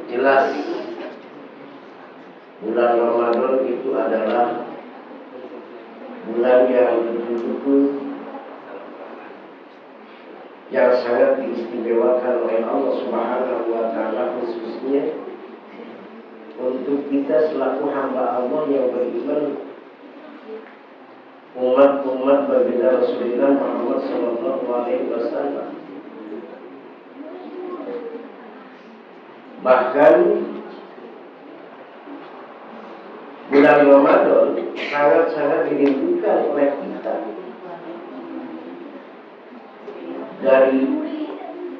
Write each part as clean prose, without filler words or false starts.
Jelas bulan Ramadan itu adalah bulan yang betul-betul yang sangat diistimewakan oleh Allah Subhanahu wa Ta'ala, khususnya untuk kita selaku hamba Allah yang beriman, umat-umat baginda Rasulullah Muhammad Sallallahu Alaihi Wasallam. Bahkan bulan Ramadan sangat-sangat dirindukan oleh kita. Dari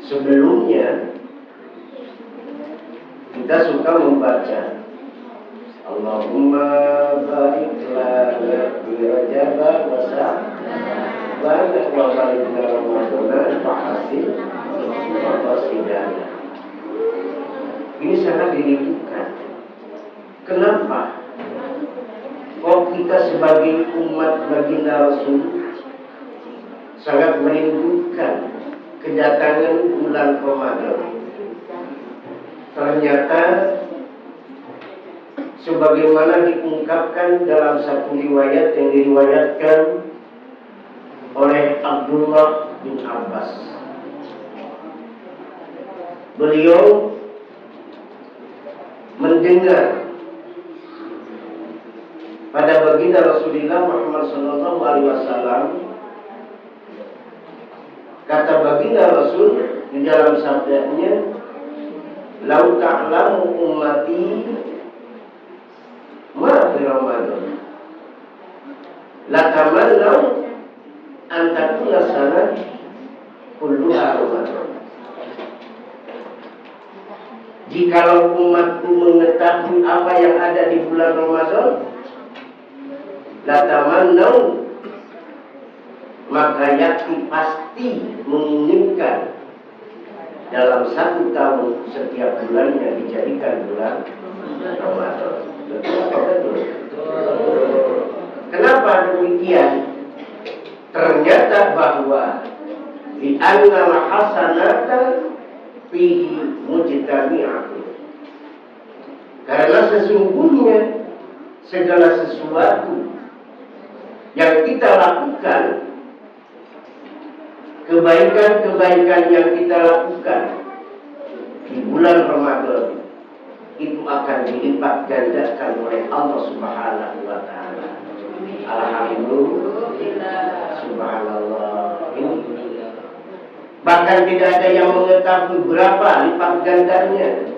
sebelumnya kita suka membaca Allahumma barik lana fi Rajab wa Sya'ban wa baligna Ramadan wa hasil wa qasidana. Ini sangat dirindukan. Kenapa? Kok kita sebagai umat baginda Rasul sangat merindukan kedatangan bulan Ramadan? Ternyata sebagaimana diungkapkan dalam satu riwayat yang diriwayatkan oleh Abdullah bin Abbas. Beliau mendengar pada baginda Rasulullah Muhammad Sallallahu Alaihi Wasallam, kata baginda Rasul di dalam sabdanya, "Lau ta'lamu ummati ma fi Ramadan, la tamannaw an takuna sanah kulluha Ramadan." Jikalau umatku mengetahui apa yang ada di bulan Ramadan, la tamannaw, maka yakin pasti menginginkan dalam satu tahun setiap bulannya dijadikan bulan Ramadan. Betul. Kenapa demikian? Ternyata bahwa di annal hasanata fihi mujtami'atun. Karena sesungguhnya segala sesuatu yang kita lakukan, kebaikan-kebaikan yang kita lakukan di bulan Ramadan itu akan dilipat gandakan oleh Allah Subhanahu wa Ta'ala. Alhamdulillah, subhanallah. Bahkan tidak ada yang mengetahui berapa lipat gandanya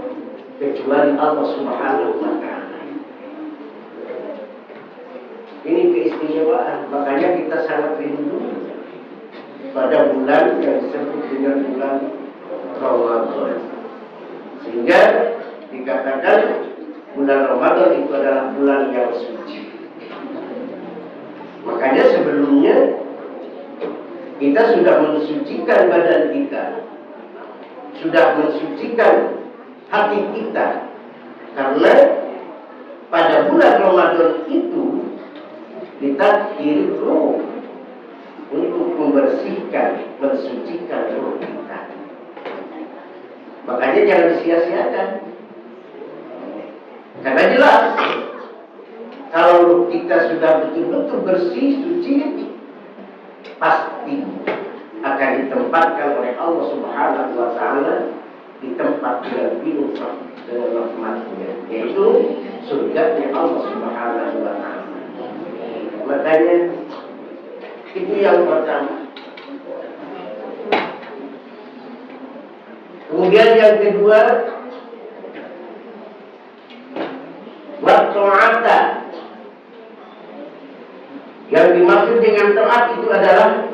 kecuali Allah Subhanahu wa Ta'ala. Ini keistimewaan, makanya kita sangat rindu pada bulan yang disebut dengan bulan Ramadan. Sehingga dikatakan bulan Ramadan itu adalah bulan yang suci. Makanya sebelumnya kita sudah mensucikan badan kita, sudah mensucikan hati kita, karena pada bulan Ramadan itu ditakdir ruh untuk membersihkan, mensucikan ruh kita. Makanya jangan disia-siakan. Karena jelas kalau ruh kita sudah betul-betul bersih, suci, pasti akan ditempatkan oleh Allah Subhanahu wa Ta'ala di tempat yang penuh dengan rahmatnya, yaitu surganya Allah Subhanahu wa Ta'ala. Makanya itu yang pertama. Kemudian yang kedua, waktu ta'ata. Yang dimaksud dengan taat itu adalah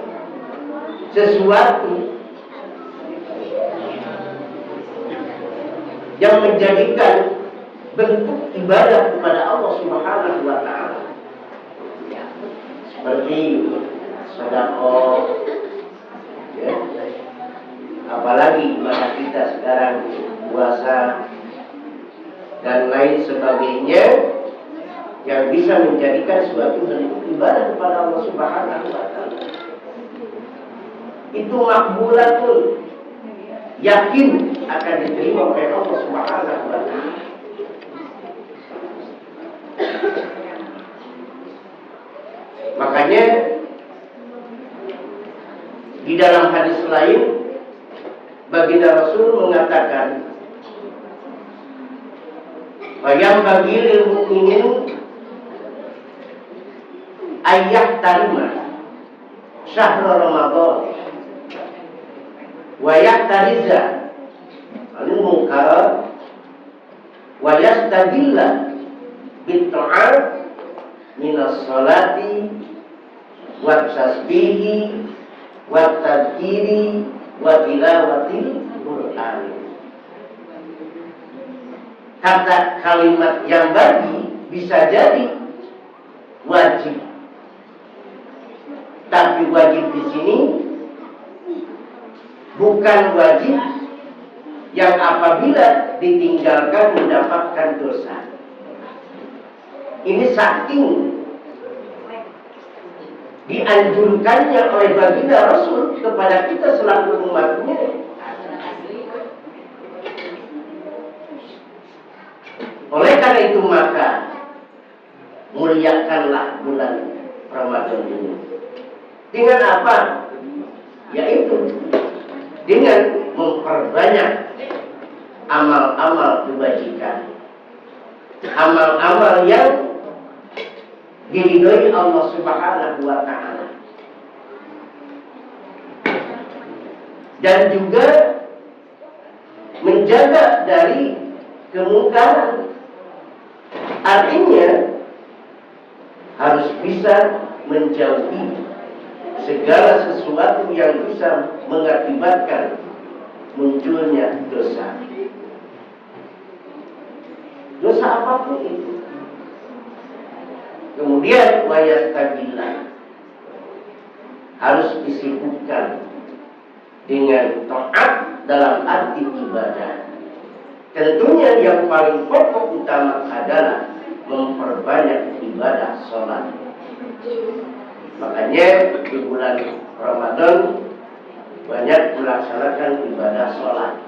sesuatu yang menjadikan bentuk ibadah kepada Allah Subhanahu wa Ta'ala. Seperti sedekah, ya. Apalagi ibadah kita sekarang puasa dan lain sebagainya, yang bisa menjadikan suatu bentuk ibadah kepada Allah Subhanahu wa Ta'ala. Itu makbulatun, yakin akan diterima oleh Allah Subhanahu wa Ta'ala. dalam hadis lain, baginda Rasul mengatakan, "Bayang bagi lil mukminin ayat tarima syahrul Ramadan wa yahtariza anil munkar wa yastadilla bit ta'at minas salati wa tasbihi wa tadhkiri wa tilawatil Qur'an." Kata kalimat yang bagi bisa jadi wajib, tapi wajib di sini bukan wajib yang apabila ditinggalkan mendapatkan dosa. Ini saking dianjurkannya oleh baginda Rasul kepada kita selaku umatnya. Oleh karena itu maka muliakanlah bulan Ramadan ini. Dengan apa? Yaitu dengan memperbanyak amal-amal kebajikan, amal-amal yang diridhoi Allah Subhanahu wa Ta'ala, dan juga menjaga dari kemungkaran. Artinya harus bisa menjauhi segala sesuatu yang bisa mengakibatkan munculnya dosa. Dosa apapun itu. Kemudian wayastabillah, harus disibukkan dengan taat dalam arti ibadah. Tentunya yang paling pokok utama adalah memperbanyak ibadah sholat. Makanya di bulan Ramadan banyak melaksanakan ibadah sholat.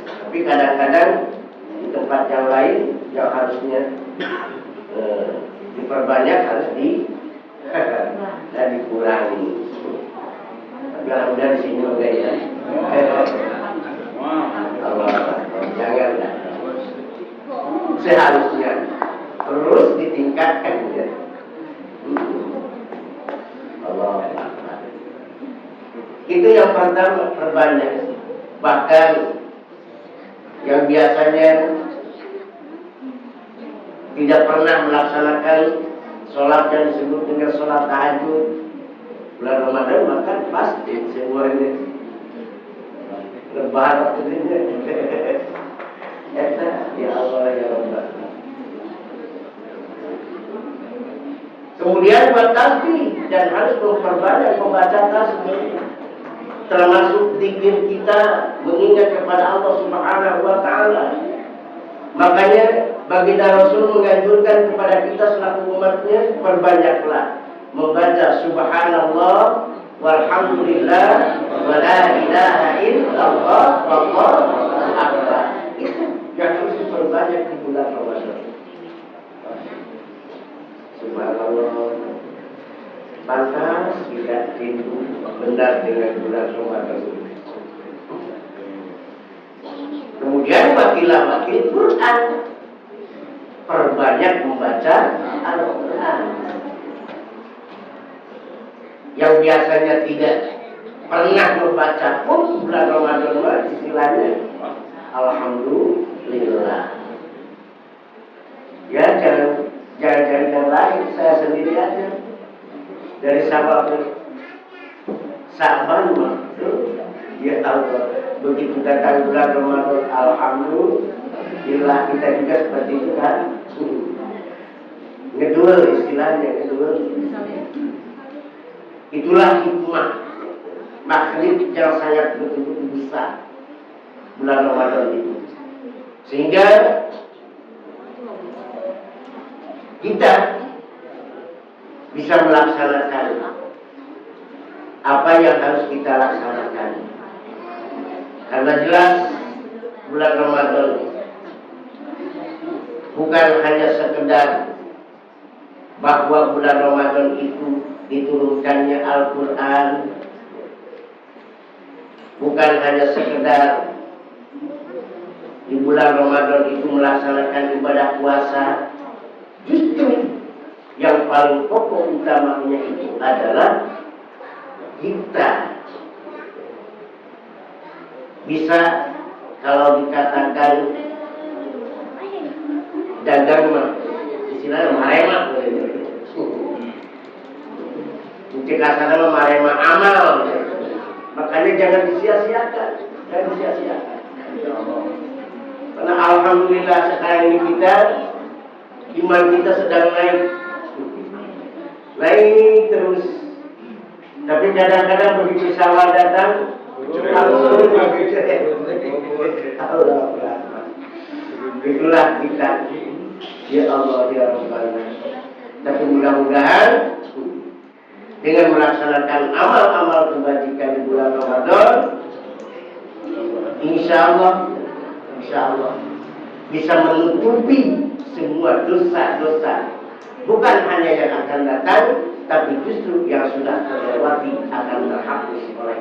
Tapi kadang-kadang di tempat yang lain yang harusnya diperbanyak harus dan dikurangi. Tapi alhamdulillah di sini enggak ya. Allah, jangan. Seharusnya terus ditingkatkan ya. Allah. Itu yang pertama, perbanyak. Bahkan yang biasanya tidak pernah melaksanakan sholat yang disebut dengan sholat tahajud, bulan Ramadan makan pasti semuanya lebaran ini. Ya Allah ya Rabbah. Kemudian bertasbih, dan harus memperbanyak membaca tasbih, termasuk zikir kita mengingat kepada Allah Subhanahu wa Ta'ala. Makanya baginda Rasul menganjurkan kepada kita selaku umatnya, perbanyaklah membaca subhanallah walhamdulillah wa la ilaha illallah wallahu akbar. Itu yang harus diperbanyak di bulan Ramadan. Subhanallah, pantas tidak rindu benar dengan bulan Ramadan. Kemudian makin Quran, perbanyak membaca Al-Quran. Yang biasanya tidak pernah membaca pun bulan Ramadan istilahnya alhamdulillah. Ya jangan yang lain, saya sendiri aja. Dari Sa'ban dia tahu begitu datang bulan Ramadan alhamdulillah, kita juga seperti itu kan. Ngedul istilahnya, ngedul. Itulah hikmah maksud yang sangat betul-betul besar bulan Ramadan itu, sehingga kita bisa melaksanakan apa yang harus kita laksanakan. Karena jelas bulan Ramadan bukan hanya sekedar bahwa bulan Ramadan itu diturunkannya Al-Quran, bukan hanya sekedar di bulan Ramadan itu melaksanakan ibadah puasa. Justru yang paling pokok utamanya itu adalah kita bisa, kalau dikatakan dagang mah istilahnya marema, mungkin kasarnya marema amal. Makanya jangan disia-siakan, karena alhamdulillah sekarang ini kita iman kita sedang naik terus. Tapi kadang-kadang begitu syawal datang, itulah kita. Ya Allah ya Rabbana. Tapi mudah-mudahan dengan melaksanakan amal-amal kebajikan di bulan Ramadan, insya Allah bisa menutupi semua dosa-dosa, bukan hanya yang akan datang, tapi justru yang sudah terlewati akan terhapus oleh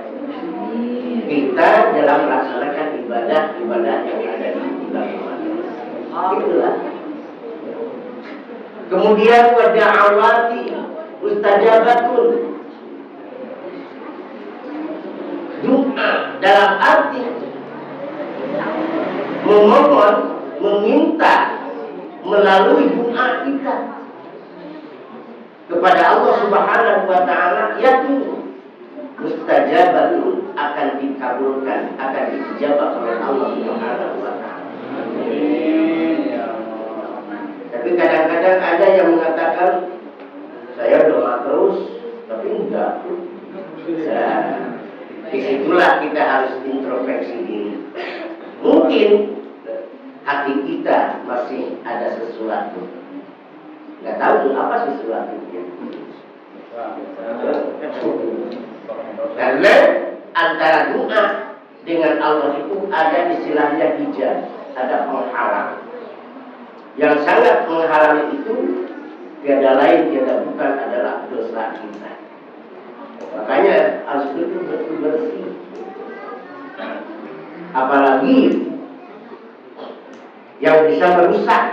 kita dalam melaksanakan ibadah-ibadah yang ada di bulan Ramadan. Itulah. Kemudian wada'awati mustajabatun, doa dalam arti memohon, meminta melalui doa kita kepada Allah Subhanahu wa taala, yakin mustajabatun, akan dikabulkan, akan dijawab oleh Allah Subhanahu wa taala. Tapi kadang-kadang ada yang mengatakan saya doa terus, tapi enggak. Disitulah kita harus introspeksi diri. Mungkin hati kita masih ada sesuatu, nggak tahu apa sesuatunya. Karena antara doa dengan Allah itu ada istilahnya hijab, ada penghalang. Yang sangat menghalangi itu tiada lain tiada bukan adalah dosa kita. Makanya harus betul-betul bersih. Apalagi yang bisa merusak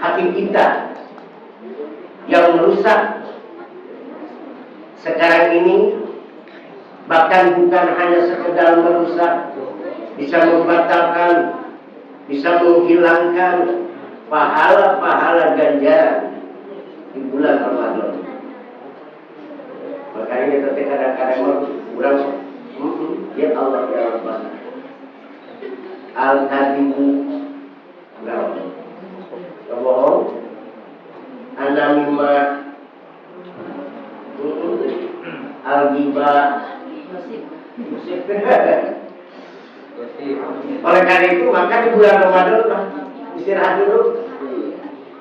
hati kita, yang merusak sekarang ini, bahkan bukan hanya sekedar merusak, bisa membatalkan, bisa menghilangkan pahala-pahala ganjaran di bulan Ramadan. Makanya ketika kadang-kadang kurang, ya Allah ya Rabbana, al-kadibu, kebohong, anamimah, al-ghibah, oleh karena itu maka di bulan Ramadan istirahat dulu.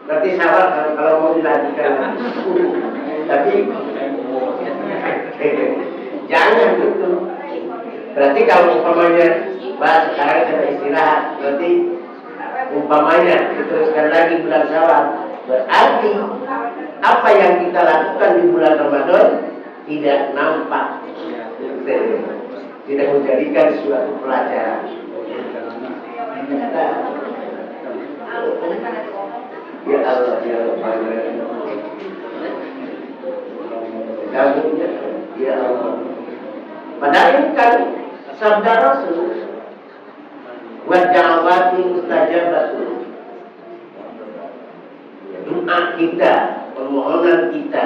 Nanti sabar kalau mau dilanjutkan lagi. Tapi jangan gitu. Berarti kalau umpamanya sekarang kita istirahat, berarti umpamanya diteruskan lagi bulan Syawal, berarti apa yang kita lakukan di bulan Ramadan tidak nampak, tidak menjadikan suatu pelajaran. Ya Allah ya Rabbana, ya Allah. Padahal ini kan sabda Rasul, wa da'awati mustajabatun. Doa kita, permohonan kita,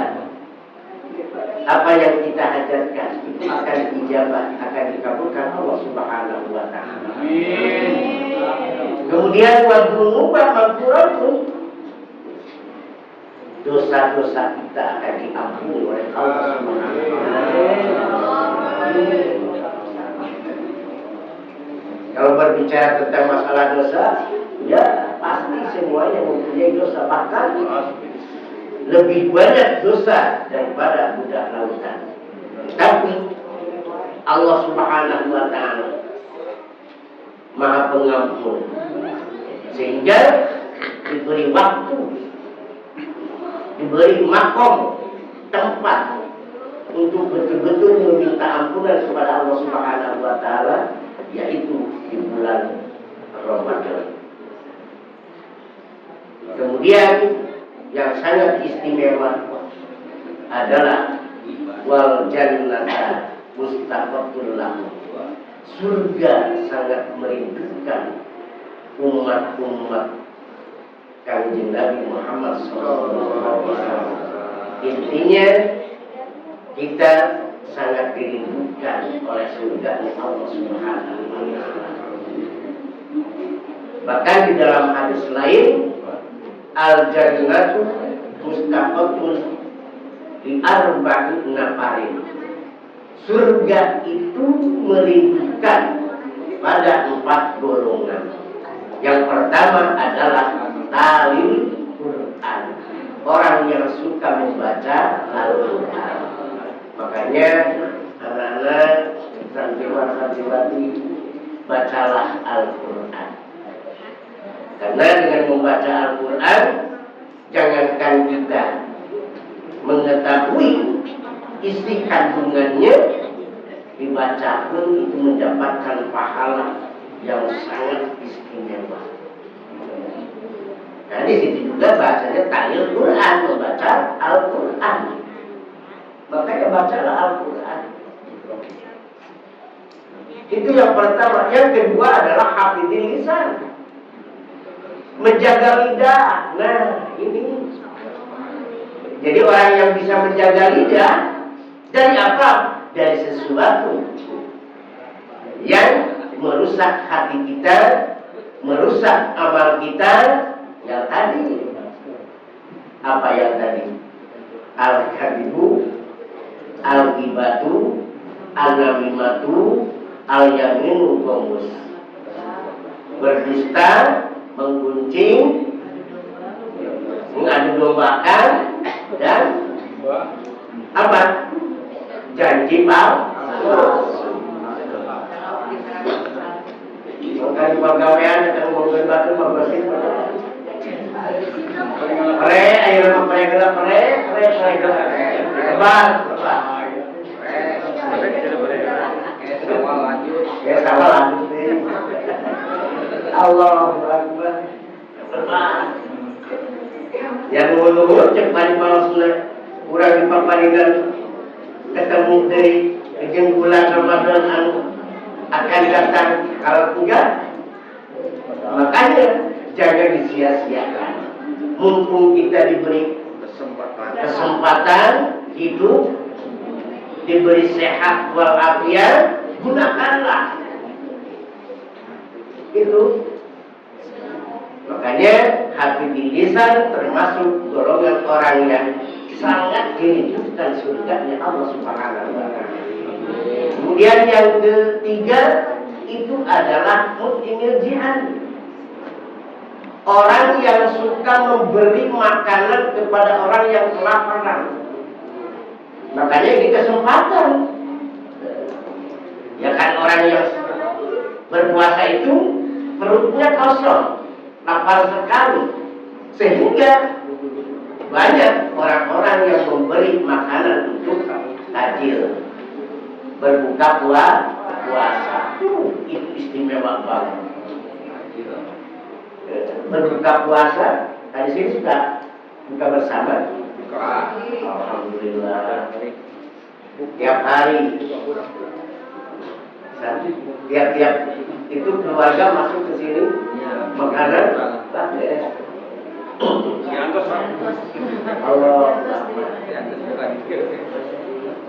apa yang kita hajatkan itu akan dijawab, akan dikabulkan Allah Subhanahu wa taala. Kemudian wa dzunuba maghfuratun, dosa-dosa kita akan diampuni oleh Allah Subhanahu wa taala. Kalau berbicara tentang masalah dosa, ya pasti semuanya mempunyai dosa, bahkan lebih banyak dosa daripada budak lautan. Tapi Allah Subhanahu wa taala Maha Pengampun, sehingga diberi waktu, diberi makom, tempat untuk betul-betul meminta ampunan kepada Allah Subhanahu wa taala, yaitu di bulan Ramadan. Kemudian yang sangat istimewa adalah wal jannata mustaqatul lahu. Surga sangat merindukan umat-umat Kanjeng Nabi Muhammad SAW. Intinya kita sangat dirindukan oleh surga Allah Subhanahu wa taala. Bahkan di dalam hadis lain, al jannatu mustaqatun di arba'in nafarin. Surga itu merindukan pada 4 golongan. Yang pertama adalah talil Quran, orang yang suka membaca Al-Quran. Makanya anak-anak santriwan-santriwati, bacalah Al-Quran. Karena dengan membaca Al-Quran, jangankan kita mengetahui isi kandungannya, dibaca pun itu mendapatkan pahala yang sangat istimewa. Nah, di situ juga bahasanya talil Quran, membaca Al-Quran. Makanya bacalah Al-Quran. Itu yang pertama. Yang kedua adalah hafidhil lisan, menjaga lidah. Nah, ini. Jadi orang yang bisa menjaga lidah dari apa? Dari sesuatu yang merusak hati kita, merusak amal kita. Yang tadi, apa yang tadi? Al-kadibu, al-gibatu, al-namimatu, al-yaminu gomus. Berdusta, menggunjing, mengadu dombakan, dan apa? Janji palsu. Maka di pegawaian yang menggerbatu membersih pre, ayo nama pre gelap pre gelap lebar. Ya sama lanjut nih. Allahu Akbar. Yang ngulur cek bari palsuna urang di paparingan ketemu deui jeung bulan Ramadan anu akan datang. Kalau enggak, makanya jangan disia-siakan. Mumpung kita diberi kesempatan hidup, diberi sehat walafiat, gunakanlah itu. Makanya hafidhil lisan termasuk golongan orang yang sangat dirindukan surganya Allah Subhanahu wa taala. Kemudian yang ketiga itu adalah mu'minil jihan, orang yang suka memberi makanan kepada orang yang kelaparan. Makanya ini kesempatan. Ya kan, orang yang berpuasa itu perutnya kosong, lapar sekali, sehingga banyak orang-orang yang memberi makanan untuk takjil berbuka puasa. Itu istimewa banget. Berbuka puasa, tadi sini sudah buka bersama. Alhamdulillah. Tiap hari, tiap itu keluarga masuk ke sini, makanan, Allah,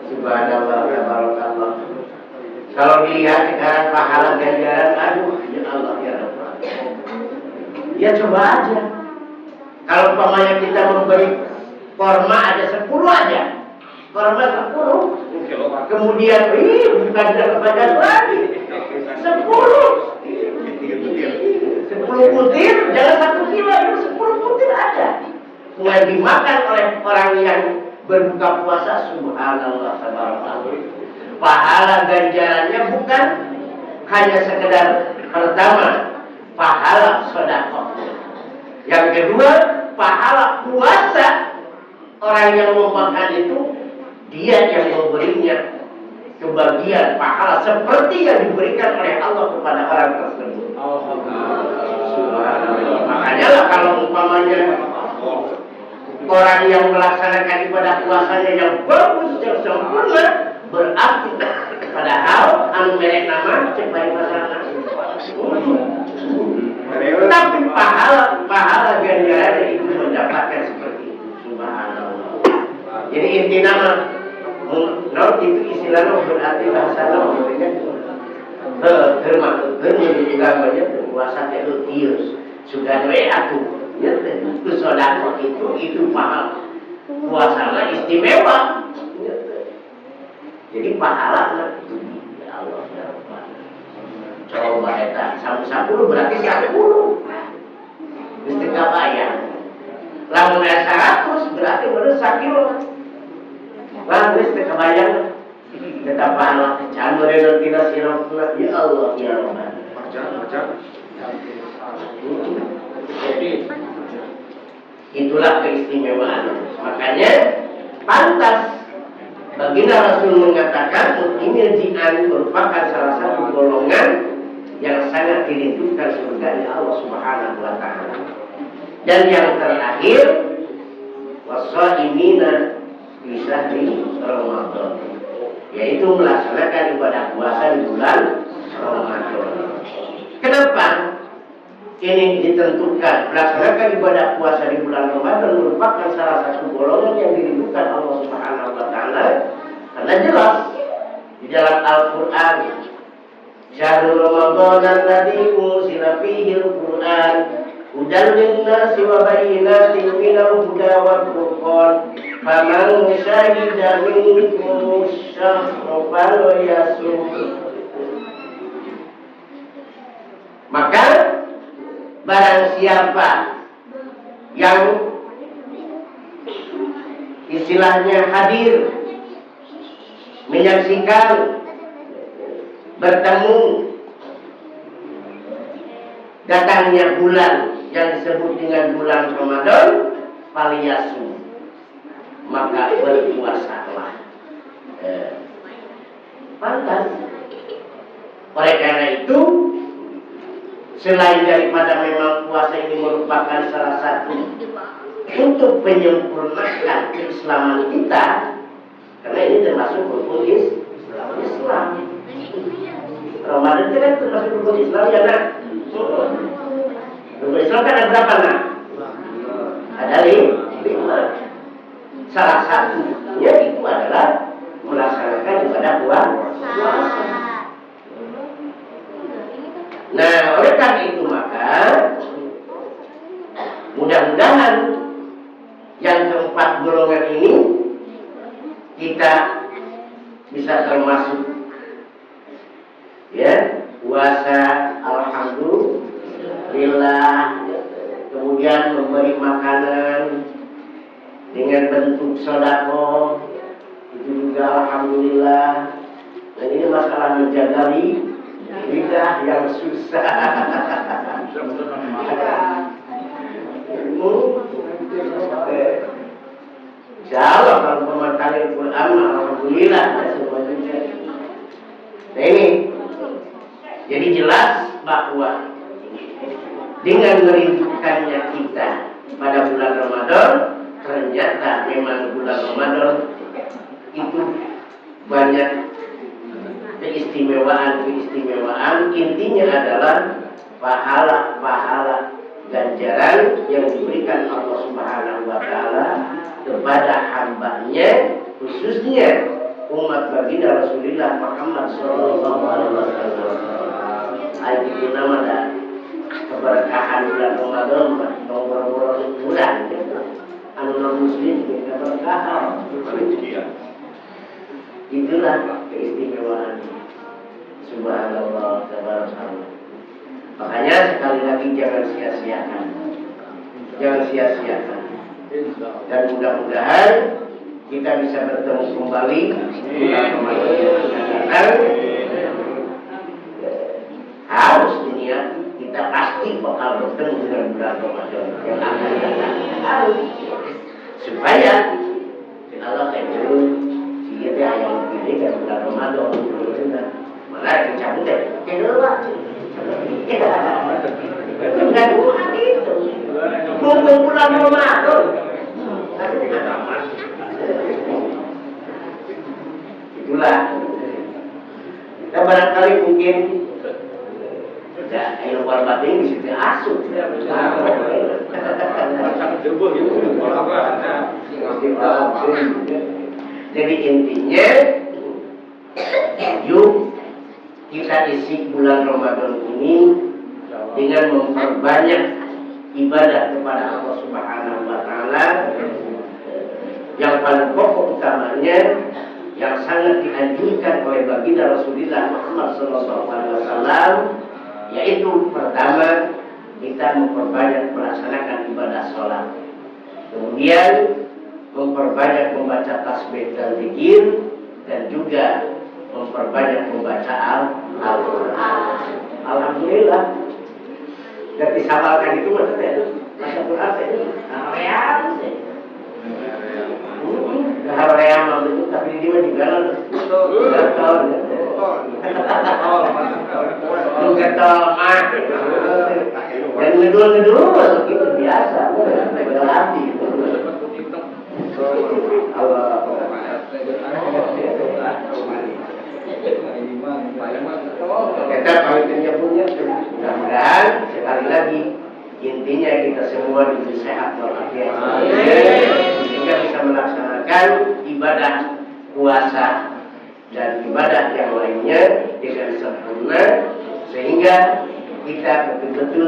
subhanallah, tabarakallah. Kalau dilihat sekarang pahala ganjaran, aduh, ya Allah, ya Rabbah. Ya coba aja. Kalau umpamanya kita memberi korma ada 10 aja, korma 10. Kemudian, bukan dapat lagi 10 butir, jangan 1 kilo, itu 10 butir ada. Mulai dimakan oleh orang yang berbuka puasa, subhanallah, tabarakallah. Pahala ganjarannya bukan hanya sekedar pertama, pahala sedekah. Yang kedua, pahala puasa orang yang mau makan itu Dia yang memberinya kebahagiaan pahala seperti yang diberikan oleh Allah kepada orang tersebut. Subhanallah. Makanya lah kalau umpamanya orang yang melaksanakan ibadah puasanya yang bagus, yang sempurna, berarti padahal anu merek nama cepat masalah. Tapi pahala ganjaran itu mendapatkan seperti itu. Subhanallah. Jadi inti nama naut itu istilahnya berarti bahasa naut termasuk gambarnya puasa terus sudah atuh ya sodako itu pahala puasa istimewa jadi pahala itu ya Allah ya Allah coba eta 10 berarti 10 mesti kabayang lamun 100 berarti bener 1 lah, wis kebayang tetap pahala jangan rela tidak sirap ya Allah ya Rahman. Jadi itulah keistimewaan. Makanya pantas baginda Rasul mengatakan mukmin jian merupakan salah satu golongan yang sangat dirindukan surganya Allah Subhanahu wa taala. Dan yang terakhir wasaimina bisa di Ramadan, yaitu melaksanakan ibadah puasa di bulan Ramadan. Kenapa ini ditentukan melaksanakan ibadah puasa di bulan Ramadan merupakan salah satu golongan yang dirindukan Allah Subhanahu wa taala? Karena jelas di dalam Al-Qur'an, syahrul Ramadan alladzi unzila fihi al-Qur'an hudan lin-nasi wa bayyinatin minal huda wal furqan faman syahida minkum syahra falyasum. Maka barang siapa yang istilahnya hadir menyaksikan bertemu datangnya bulan yang disebut dengan bulan Ramadan, falyasum, maka berpuasalah. Pantas. Oleh karena itu, selain daripada memang puasa ini merupakan salah satu untuk menyempurnakan keislaman kita, karena ini termasuk rukun Islam. Ramadan itu kan termasuk rukun Islam ya nak? Rukun Islam kan ada berapa nak? Ada 5. Salah satunya itu adalah melaksanakan ibadah puasa. Nah, oleh karena itu maka mudah-mudahan yang keempat golongan ini kita bisa termasuk ya puasa alhamdulillah, kemudian memberi makanan dengan bentuk sedekah itu juga alhamdulillah. Dan ini masalah menjaga lidah yang susah. Insyaallah kalau memantau Quran alhamdulillah semuanya. Nah ini jadi jelas bahwa dengan merindukannya kita pada bulan Ramadan, ternyata memang bulan Ramadan itu banyak keistimewaan. Intinya adalah pahala ganjaran yang diberikan Allah Subhanahu wa taala kepada hambanya, khususnya umat baginda Rasulullah Muhammad sallallahu alaihi wasallam. Itu namanya keberkahan bulan Ramadan, nomor bulan anu muslim keberkahan. Itulah keistimewaan. Subhanallah, tabarakallah. Makanya sekali lagi jangan sia-siakan. Dan mudah-mudahan kita bisa bertemu kembali harus diniati kita pasti bakal bertemu dengan bulan Ramadan yang akan datang. Harus supaya Allah Iya teh yang pilih kan bulan Ramadan. Mana dicabut deh? Kedua. Enggak dua itu. Mumpung bulan Ramadan. Itulah. Dan barangkali mungkin ayo buat batin di situ asuh. Jadi intinya, yuk kita isi bulan Ramadan ini dengan memperbanyak ibadah kepada Allah Subhanahu wa Ta'ala. Yang paling pokok utamanya yang sangat dianjurkan oleh baginda Rasulullah Muhammad SAW, yaitu pertama kita memperbanyak melaksanakan ibadah sholat, kemudian memperbanyak membaca tasbih dan zikir, dan juga memperbanyak membaca Al-Quran. Alhamdulillah. Dan disabalkan itu maksudnya baca Quran itu real sih. Real maksudnya tapi di mana juga lah. Betul. Betul mah. Dan ngedul gitu biasa. Berarti itu. Allah. Kita pamitannya punya, mudah-mudahan sekali lagi intinya kita semua diberi sehat walafiat sehingga bisa melaksanakan ibadah puasa dan ibadah yang lainnya dengan sempurna, sehingga kita betul-betul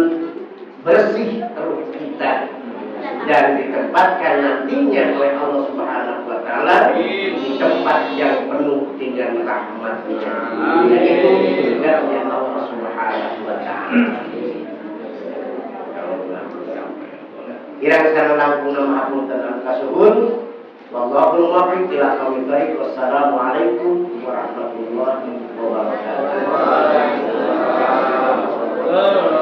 bersih ruh kita dan ditempatkan nantinya oleh Allah Subhanahu wa Ta'ala di tempat yang penuh dengan rahmat-Nya, yaitu surga Allah Subhanahu wa Ta'ala. Kirang sana langkung mahapunten dan kasuhun. Wallahul muwaffiq ila aqwamit thoriq. Wassalamualaikum warahmatullahi wabarakatuh.